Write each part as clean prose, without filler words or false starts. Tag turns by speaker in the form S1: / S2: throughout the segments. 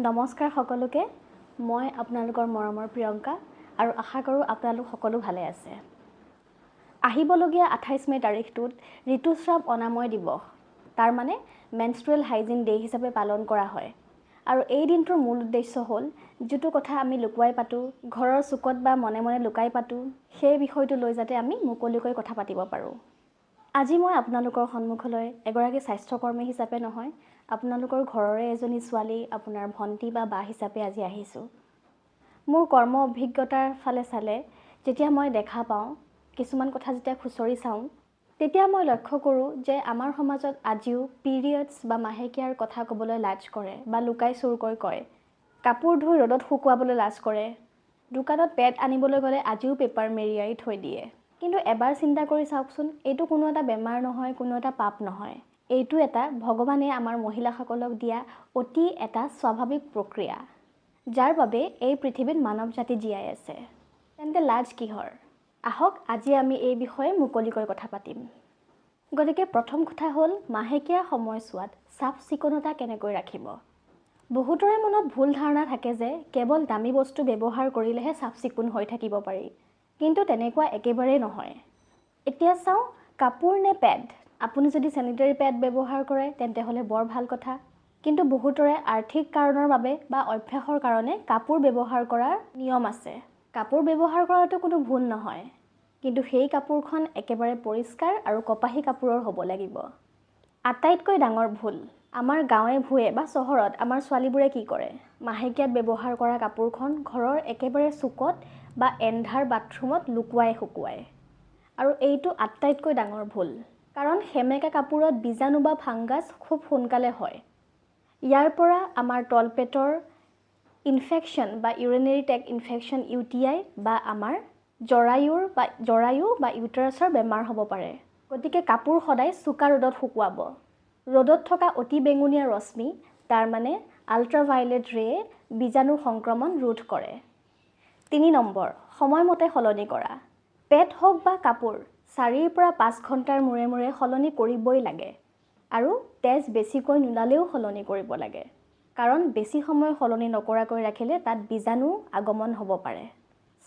S1: নমস্কাৰ সকলোকে মই আপোনালোকৰ মৰমৰ প্ৰিয়ংকা আৰু আশা কৰোঁ আপোনালোক সকলো ভালে আছে আহিবলগীয়া 28 মে তাৰিখটোত ঋতুস্ৰাৱ অনাময় দিৱস তাৰ মানে মেনষ্ট্ৰুৱেল হাইজিন ডে হিচাপে পালন কৰা হয় আৰু এই দিনটোৰ মূল উদ্দেশ্য হ'ল যেটো কথা আমি লুকুৱাই পাতো ঘৰৰ চুকত বা মনে মনে লুকাই পাতো সেই বিষয়টো লৈ যাতে আমি মুকলিকৈ কথা পাতিব পাৰোঁ আজি মই আপোনালোকৰ সন্মুখলৈ এগৰাকী স্বাস্থ্যকৰ্মী হিচাপে নহয় আপোনালোকৰ ঘৰৰে এজনী ছোৱালী আপোনাৰ ভন্টি বা বা হিচাপে আজি আহিছোঁ মোৰ কৰ্ম অভিজ্ঞতাৰ ফালে চালে যেতিয়া মই দেখা পাওঁ কিছুমান কথা যেতিয়া খুচৰি চাওঁ তেতিয়া মই লক্ষ্য কৰোঁ যে আমাৰ সমাজত আজিও পিৰিয়ডছ বা মাহেকীয়াৰ কথা ক'বলৈ লাজ কৰে বা লুকাই চুৰকৈ কয় কাপোৰ ধুই ৰ'দত শুকুৱাবলৈ লাজ কৰে দোকানত পেড আনিবলৈ গ'লে আজিও পেপাৰ মেৰিয়াই থৈ দিয়ে কিন্তু এবাৰ চিন্তা কৰি চাওকচোন এইটো কোনো এটা বেমাৰ নহয় কোনো এটা পাপ নহয় এইটো এটা ভগৱানে আমাৰ মহিলাসকলক দিয়া অতি এটা স্বাভাৱিক প্ৰক্ৰিয়া যাৰ বাবে এই পৃথিৱীত মানৱ জাতি জীয়াই আছে তেন্তে লাজ কিহৰ আহক আজি আমি এই বিষয়ে মুকলিকৈ কথা পাতিম গতিকে প্ৰথম কথা হ'ল মাহেকীয়া সময়ছোৱাত চাফ চিকুণতা কেনেকৈ ৰাখিব বহুতৰে মনত ভুল ধাৰণা থাকে যে কেৱল দামী বস্তু ব্যৱহাৰ কৰিলেহে চাফ চিকুণ হৈ থাকিব পাৰি কিন্তু তেনেকুৱা একেবাৰে নহয় এতিয়া চাওঁ কাপোৰ নে পেড আপুনি যদি স্যানিটাৰী পেড ব্যৱহাৰ কৰে তেন্তে হলে বৰ ভাল কথা কিন্তু বহুতৰে আৰ্থিক কাৰণৰ বাবে বা অভ্যাসৰ কাৰণে কাপোৰ ব্যৱহাৰ কৰাৰ নিয়ম আছে কাপোৰ ব্যৱহাৰ কৰাটো কোনো ভুল নহয় কিন্তু সেই কাপোৰখন একেবাৰে পৰিষ্কাৰ আৰু কপাহী কাপোৰৰ হ'ব লাগিব আটাইতকৈ ডাঙৰ ভুল আমাৰ গাঁৱে ভুৱে বা চহৰত আমাৰ ছোৱালীবোৰে কি কৰে মাহেকীয়াত ব্যৱহাৰ কৰা কাপোৰখন ঘৰৰ একেবাৰে চুকত বা এন্ধাৰ বাথৰুমত লুকুৱাই শুকুৱায় আৰু এইটো আটাইতকৈ ডাঙৰ ভুল কাৰণ সেমেকা কাপোৰত বীজাণু বা ফাংগাছ খুব সোনকালে হয় ইয়াৰ পৰা আমাৰ তলপেটৰ ইনফেকশ্যন বা ইউৰিনেৰী ট্ৰেক্ট ইনফেকশ্যন UTI বা আমাৰ জৰায়ু বা ইউটেৰাছৰ বেমাৰ হ'ব পাৰে গতিকে কাপোৰ সদায় চোকা ৰ'দত শুকুৱাব ৰ'দত থকা অতি বেঙুনীয়া ৰশ্মি তাৰ মানে আল্ট্ৰাভায়োলেট ৰে বীজাণু সংক্ৰমণ ৰোধ কৰে 3 নম্বৰ সময়মতে সলনি কৰা পেড হওক বা কাপোৰ 4 পৰা 5 ঘণ্টাৰ মূৰে মূৰে সলনি কৰিবই লাগে আৰু তেজ বেছিকৈ নোলালেও সলনি কৰিব লাগে কাৰণ বেছি সময় সলনি নকৰাকৈ ৰাখিলে তাত বীজাণু আগমন হ'ব পাৰে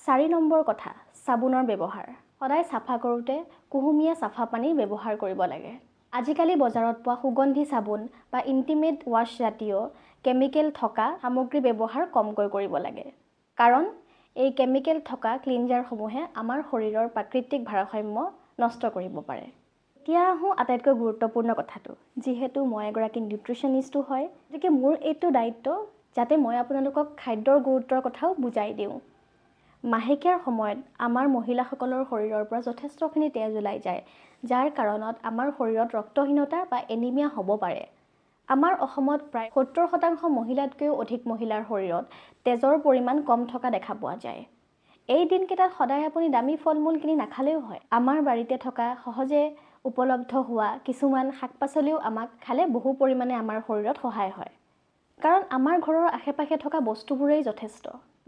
S1: 4 নম্বৰ কথা সাবুনৰ ব্যৱহাৰ সদায় চাফা কৰোঁতে কুহুমীয়া চাফা পানী ব্যৱহাৰ কৰিব লাগে আজিকালি বজাৰত পোৱা সুগন্ধি সাবুন বা ইন্টিমেট ৱাছ জাতীয় কেমিকেল থকা সামগ্ৰী ব্যৱহাৰ কমকৈ কৰিব লাগে কাৰণ এই কেমিকেল থকা ক্লিনজাৰসমূহে আমাৰ শৰীৰৰ প্ৰাকৃতিক ভাৰসাম্য নষ্ট কৰিব পাৰে এতিয়া আহোঁ আটাইতকৈ গুৰুত্বপূৰ্ণ কথাটো যিহেতু মই এগৰাকী নিউট্ৰিশ্যনিষ্টো হয় গতিকে মোৰ এইটো দায়িত্ব যাতে মই আপোনালোকক খাদ্যৰ গুৰুত্বৰ কথাও বুজাই দিওঁ মাহেকীয়াৰ সময়ত আমাৰ মহিলাসকলৰ শৰীৰৰ পৰা যথেষ্টখিনি তেজ ওলাই যায় যাৰ কাৰণত আমাৰ শৰীৰত ৰক্তহীনতা বা এনিমিয়া হ'ব পাৰে আমাৰ অসমত প্ৰায় 70% মহিলাতকৈও অধিক মহিলাৰ শৰীৰত তেজৰ পৰিমাণ কম থকা দেখা পোৱা যায় এই দিনকেইটাত সদায় আপুনি দামী ফলমূল কিনি নাখালেও হয় আমাৰ বাৰীতে থকা সহজে উপলব্ধ হোৱা কিছুমান শাক-পাচলিও আমাক খালে বহু পৰিমাণে আমাৰ শৰীৰত সহায় হয় কাৰণ আমাৰ ঘৰৰ আশে-পাশে থকা বস্তুবোৰেই যথেষ্ট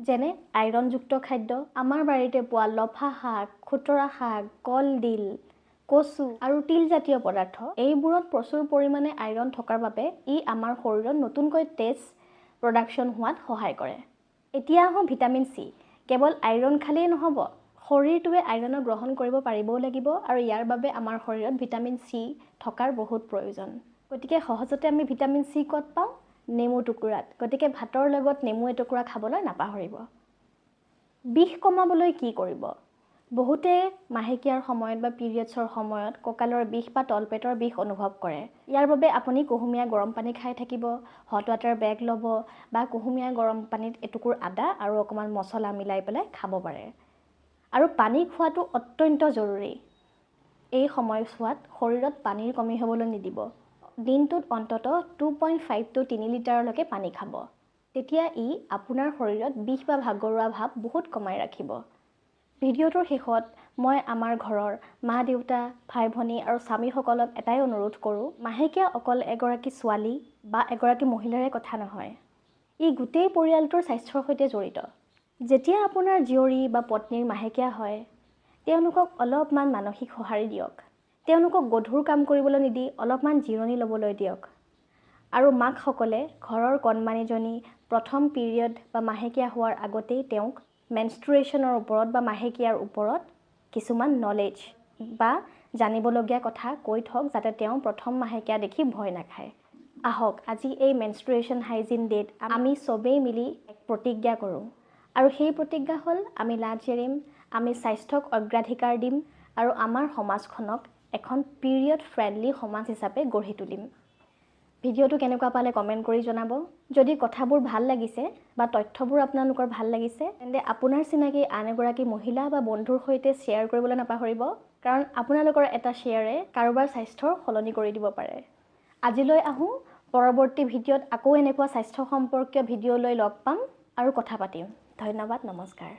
S1: যেনে আইৰণযুক্ত খাদ্য আমাৰ বাৰীতে পোৱা লফা শাক খুতৰা শাক কলডিল কচু আৰু তিল জাতীয় পদাৰ্থ এইবোৰত প্ৰচুৰ পৰিমাণে আইৰণ থকাৰ বাবে ই আমাৰ শৰীৰত নতুনকৈ তেজ প্ৰডাকশ্যন হোৱাত সহায় কৰে এতিয়া আহোঁ ভিটামিন চি কেৱল আইৰণ খালেই নহ'ব শৰীৰটোৱে আইৰণৰ গ্ৰহণ কৰিব পাৰিবও লাগিব আৰু ইয়াৰ বাবে আমাৰ শৰীৰত ভিটামিন চি থকাৰ বহুত প্ৰয়োজন গতিকে সহজতে আমি ভিটামিন চি ক'ত পাওঁ নেমু টুকুৰাত গতিকে ভাতৰ লগত নেমু এটুকুৰা খাবলৈ নাপাহৰিব বিষ কমাবলৈ কি কৰিব বহুতে মাহেকীয়াৰ সময়ত বা পিৰিয়ডছৰ সময়ত কঁকালৰ বিষ বা তলপেটৰ বিষ অনুভৱ কৰে ইয়াৰ বাবে আপুনি কুহুমীয়া গৰম পানী খাই থাকিব হট ৱাটাৰ বেগ ল'ব বা কুহুমীয়া গৰম পানীত এটুকুৰ আদা আৰু অকণমান মছলা মিলাই পেলাই খাব পাৰে আৰু পানী খোৱাটো অত্যন্ত জৰুৰী এই সময়ছোৱাত শৰীৰত পানীৰ কমি হ'বলৈ নিদিব দিনটোত অন্ততঃ 2.5 to 3 লিটাৰলৈকে পানী খাব তেতিয়া ই আপোনাৰ শৰীৰত বিষ বা ভাগৰুৱা ভাৱ বহুত কমাই ৰাখিব ভিডিঅ'টোৰ শেষত মই আমাৰ ঘৰৰ মা দেউতা ভাই ভনী আৰু স্বামীসকলক এটাই অনুৰোধ কৰোঁ মাহেকীয়া অকল এগৰাকী ছোৱালী বা এগৰাকী মহিলাৰে কথা নহয় ই গোটেই পৰিয়ালটোৰ স্বাস্থ্যৰ সৈতে জড়িত যেতিয়া আপোনাৰ জীয়ৰী বা পত্নীৰ মাহেকীয়া হয় তেওঁলোকক অলপমান মানসিক সঁহাৰি দিয়ক তেওঁলোকক গধুৰ কাম কৰিবলৈ নিদি অলপমান জিৰণি ল'বলৈ দিয়ক আৰু মাকসকলে ঘৰৰ কণমানিজনী প্ৰথম পিৰিয়ড বা মাহেকীয়া হোৱাৰ আগতেই তেওঁক মেনষ্ট্ৰুৱেশ্যনৰ ওপৰত বা মাহেকীয়াৰ ওপৰত কিছুমান নলেজ বা জানিবলগীয়া কথা কৈ থওক যাতে তেওঁ প্ৰথম মাহেকীয়া দেখি ভয় নাখায়। আহক আজি এই মেনষ্ট্ৰুৱেশ্যন হাইজিন ডেত আমি চবেই মিলি এক প্ৰতিজ্ঞা কৰোঁ। আৰু সেই প্ৰতিজ্ঞা হ'ল আমি লাজ এৰিম, আমি স্বাস্থ্যক অগ্ৰাধিকাৰ দিম আৰু আমাৰ সমাজখনক এখন পিৰিয়ড ফ্ৰেণ্ডলি সমাজ হিচাপে গঢ়ি তুলিম। ভিডিঅ'টো কেনেকুৱা পালে কমেণ্ট কৰি জনাব। যদি কথাবোৰ ভাল লাগিছে বা তথ্যবোৰ আপোনালোকৰ ভাল লাগিছে তেন্তে আপোনাৰ চিনাকি আন এগৰাকী মহিলা বা বন্ধুৰ সৈতে শ্বেয়াৰ কৰিবলৈ নাপাহৰিব, কাৰণ আপোনালোকৰ এটা শ্বেয়াৰে কাৰোবাৰ স্বাস্থ্যৰ সলনি কৰি দিব পাৰে। আজিলৈ আহোঁ, পৰৱৰ্তী ভিডিঅ'ত আকৌ এনেকুৱা স্বাস্থ্য সম্পৰ্কীয় ভিডিঅ' লৈ লগ পাম আৰু কথা পাতিম। ধন্যবাদ, নমস্কাৰ।